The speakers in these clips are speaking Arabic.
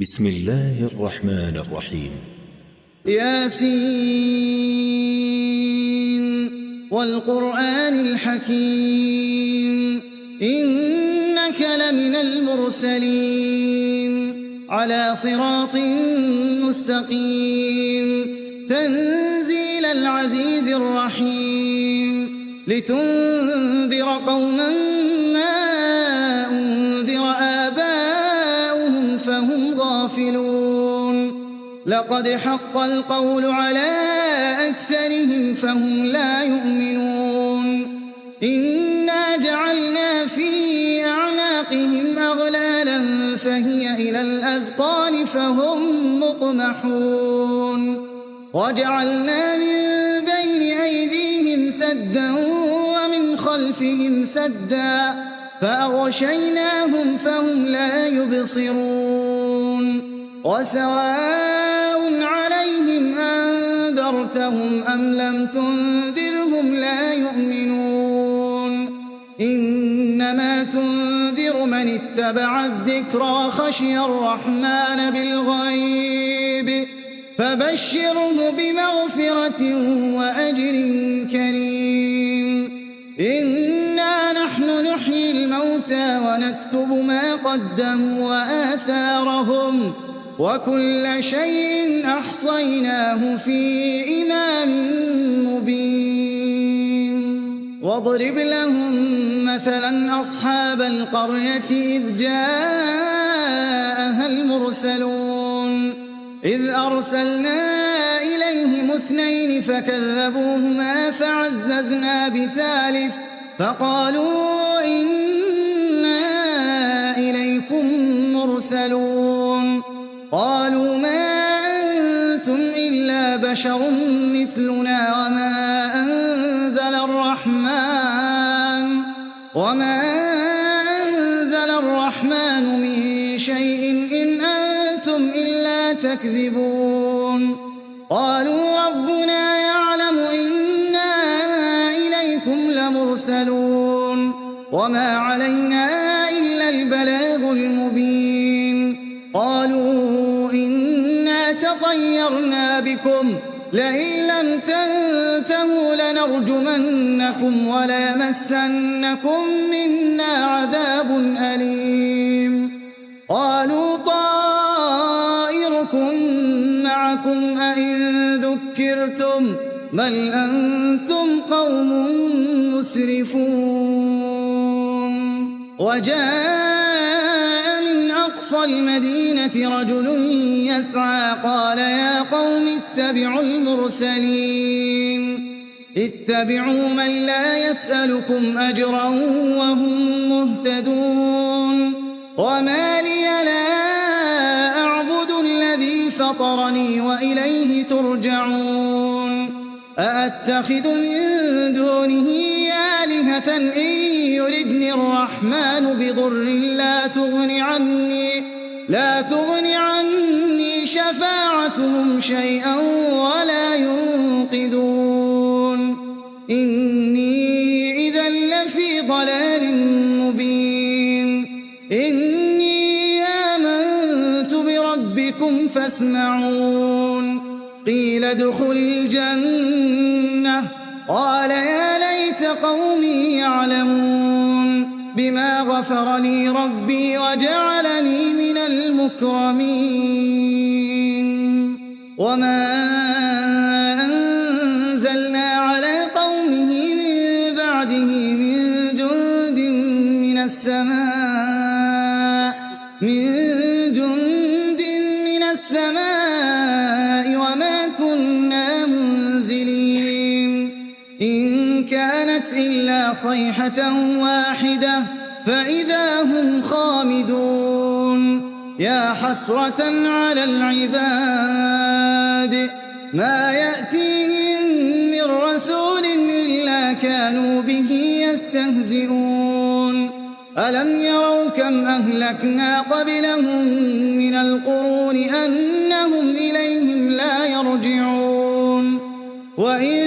بسم الله الرحمن الرحيم. ياسين والقرآن الحكيم إنك لمن المرسلين على صراط مستقيم تنزيل العزيز الرحيم لتنذر قوما ما أنذر آباؤهم فهم غافلون لقد حق القول على أكثرهم فهم لا يؤمنون إنا جعلنا في أعناقهم أغلالا فهي إلى الأذقان فهم مقمحون وجعلنا من بين أيديهم سدا ومن خلفهم سدا فأغشيناهم فهم لا يبصرون وسواء عليهم أنذرتهم أم لم تنذرهم لا يؤمنون إنما تنذر من اتبع الذكر وخشي الرحمن بالغيب فبشره بمغفرة وأجر كريم إنا نحن نحيي الموتى ونكتب ما قدموا وآثارهم وكل شيء أحصيناه في إمام مبين واضرب لهم مثلا أصحاب القرية إذ جاءها المرسلون إذ أرسلنا إليهم 2 فكذبوهما فعززنا بثالث فقالوا إنا إليكم مرسلون قالوا ما أنتم إلا بشر مثلنا وما أنزل الرحمن من شيء إن أنتم إلا تكذبون قالوا ربنا يعلم إنا إليكم لمرسلون وما علينا إلا البلاغ المبين قالوا إنا تطيرنا بكم لئن لم تنتهوا لنرجمنكم وليمسنكم منا عذاب أليم قالوا طائركم معكم أئن ذكرتم بل أنتم قوم مسرفون وجاء من أقصى المدينة رجل يسعى قال يا قوم اتبعوا المرسلين اتبعوا من لا يسألكم أجرا وهم مهتدون وما لي لا أعبد الذي فطرني وإليه ترجعون أأتخذ من دونه آلهة إن يردني الرحمن بضر لا تغن عني شفاعتهم شيئا ولا ينقذون إني إذا لفي ضلال مبين إني آمنت بربكم فاسمعون قيل ادخل الجنة قال يا ليت قومي يعلمون بما غفر لي ربي وجعلني من المكرمين وما أنزلنا على قومه من بعده من جند من السماء وما كنا منزلين إن كانت إلا صيحة واحدة فإذا هم خامدون يا حسرة على العباد ما يأتيهم من رسول إلا كانوا به يستهزئون ألم يروا كم أهلكنا قبلهم من القرون أنهم إليهم لا يرجعون وإن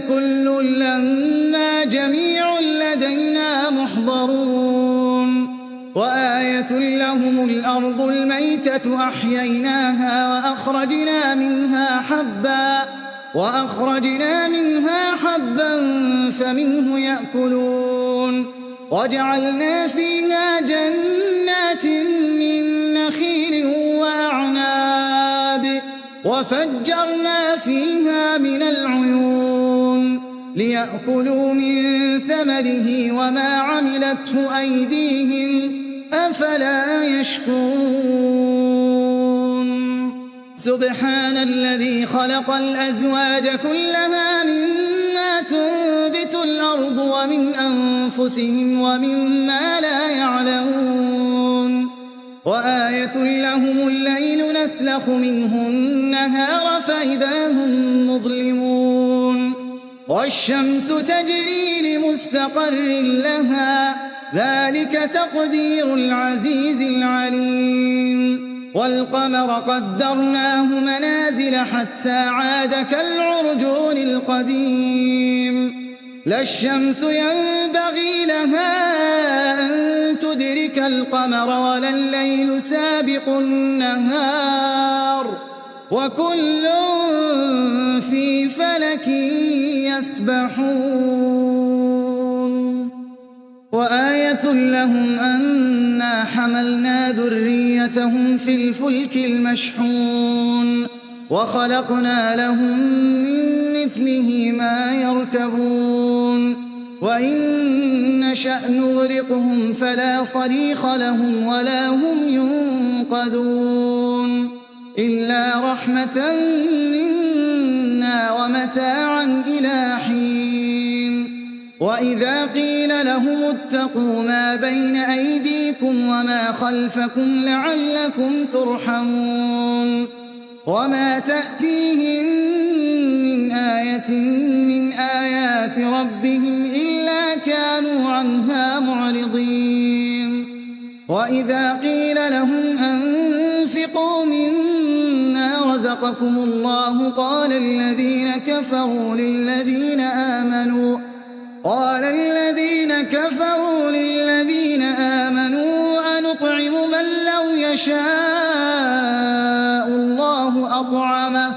كل لما جميع لدينا محضرون وآية لهم الأرض الميتة الموتة أحييناها وأخرجنا منها حبا فمنه يأكلون وجعلنا فيها جنات من نخيل وأعناب وفجرنا فيها من العيون ليأكلوا من ثمره وما عملته أيديهم أفلا يشكرون سبحان الذي خلق الأزواج كلها مما تنبت الأرض ومن أنفسهم ومما لا يعلمون وآية لهم الليل نسلخ منه النهار فإذا هم مظلمون والشمس تجري لمستقر لها ذلك تقدير العزيز العليم والقمر قدرناه منازل حتى عاد كالعرجون القديم لا الشمس ينبغي لها أن تدرك القمر ولا الليل سابق النهار وكل في فلك يسبحون وآية لهم أنا حملنا ذريتهم في الفلك المشحون وخلقنا لهم من مثله ما يركبون وإن نشأ نغرقهم فلا صريخ لهم ولا هم ينقذون إلا رحمة منا ومتاعا إلى حين وإذا قيل لهم اتقوا ما بين أيديكم وما خلفكم لعلكم ترحمون وما تأتيهم من آية من آيات ربهم إلا كانوا عنها معرضين وإذا قيل لهم أنفقوا مما رزقكم الله قال الذين كفروا للذين آمنوا أنطعم من لو يشاء الله أطعمه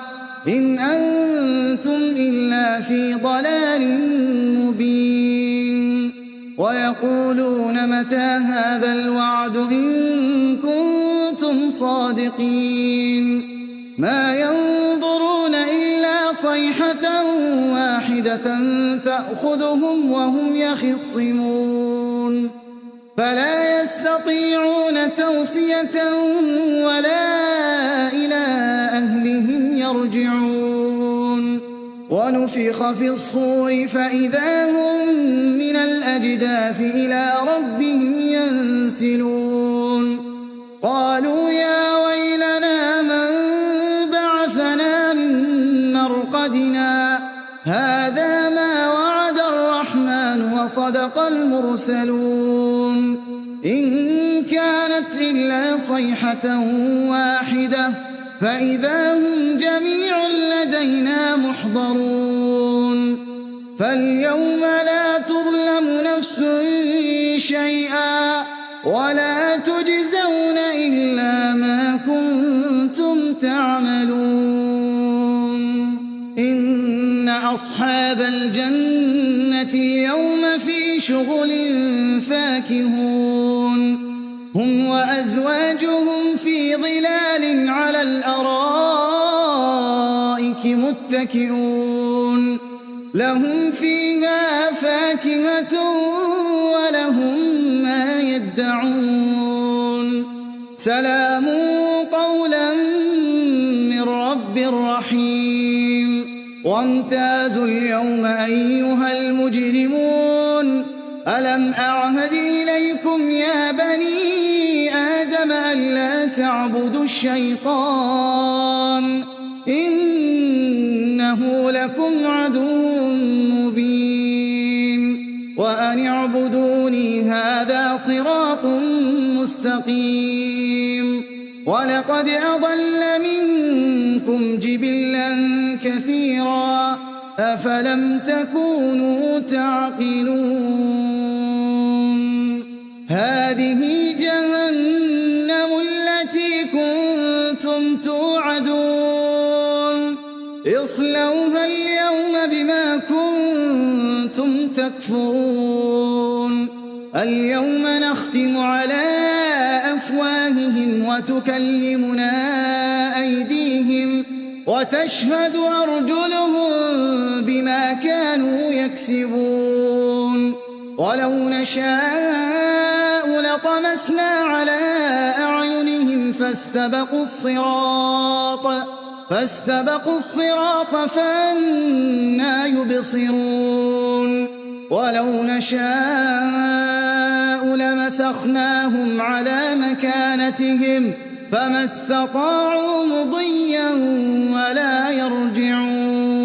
إن أنتم إلا في ضلال مبين ويقولون متى هذا الوعد إن كنتم صادقين ما ينظرون إلا صيحة واحدة تأخذهم وهم يخصمون فلا يستطيعون توصية ولا إلى أهلهم يرجعون ونفخ في الصور فإذا هم من الأجداث إلى ربهم ينسلون قالوا يا ويلنا من بعثنا من مرقدنا هذا ما وعد الرحمن وصدق المرسلون إن كانت إلا صيحة واحدة فإذا هم جميع لدينا محضرون فاليوم لا تظلم نفس شيئا ولا تجزون إلا ما كنتم تعملون إن أصحاب الجنة اليوم في شغل فاكهون هم وأزواجهم في ظلال على الأرائك متكئون لهم فيها فاكهة ولهم ما يدعون سلام قولا من رب رحيم وامتازوا اليوم أيها المجرمون ألم أعهد إليكم يا بني آدم ألا تعبدوا الشيطان إنه لكم عدو مبين وأن اعبدوني هذا صراط مستقيم ولقد أضل منكم جبلا كثيرا أفلم تكونوا تعقلون هذه جهنم التي كنتم كنتم توعدون اصلوها اليوم بما كنتم تكفرون اليوم نختم على أفواههم وتكلمنا أيديهم وتشهد أرجلهم بما كانوا يكسبون ولو نشاء لطمسنا على أعينهم فاستبقوا الصراط فأنى يبصرون ولو نشاء لمسخناهم على مكانتهم فما استطاعوا مضيا ولا يرجعون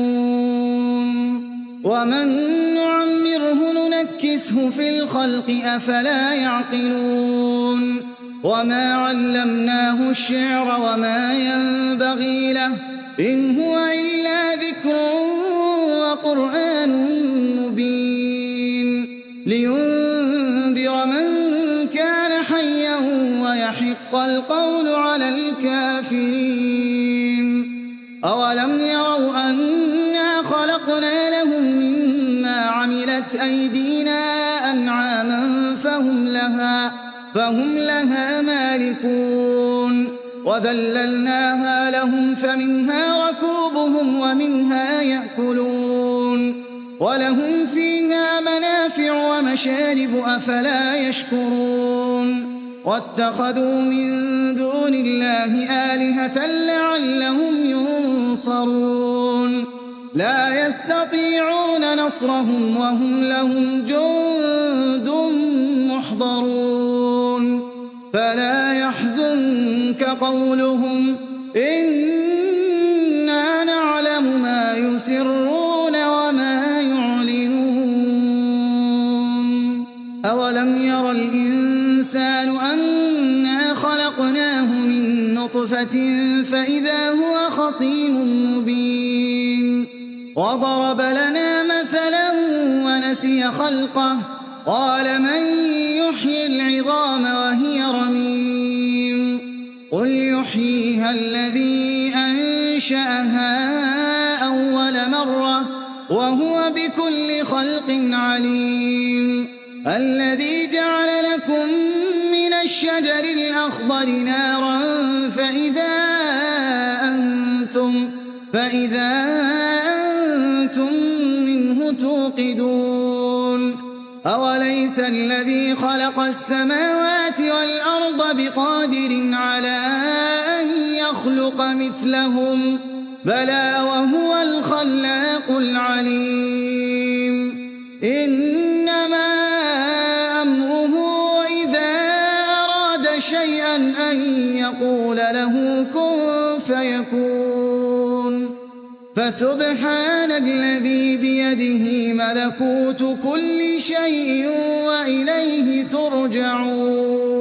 ومن نعمره ننكسه في الخلق أفلا يعقلون وما علمناه الشعر وما ينبغي له إن هو إلا ذكر وقرآن مبين لينذر من كان حيا ويحق القول على الكافرين أولم يروا أنا خلقنا لهم مما عملت أيدينا أنعاما فهم لها مالكون وذللناها لهم فمنها ركوبهم ومنها يأكلون ولهم فيها منافع ومشارب أفلا يشكرون واتخذوا من دون الله آلهة لعلهم ينصرون لا يستطيعون نصرهم وهم لهم جند محضرون فلا يحزنك قولهم إنا نعلم ما يسرون وما يعلنون أولم ير الإنسان أنا خلقناه من نطفة فإذا هو خصيم مبين وضرب لنا مثلا ونسي خلقه قال من يحيي العظام وهي رميم قل يحييها الذي أنشأها أول مرة وهو بكل خلق عليم الذي جعل لكم من الشجر الأخضر نارا فإذا أنتم منه توقدون أوليس الذي خلق السماوات والأرض بقادر على أن يخلق مثلهم بلى وهو الخلاق العليم إنما أمره إذا أراد شيئا أن يقول له كن فيكون فسبحان الذي بيده ملكوت كل شيء وإليه ترجعون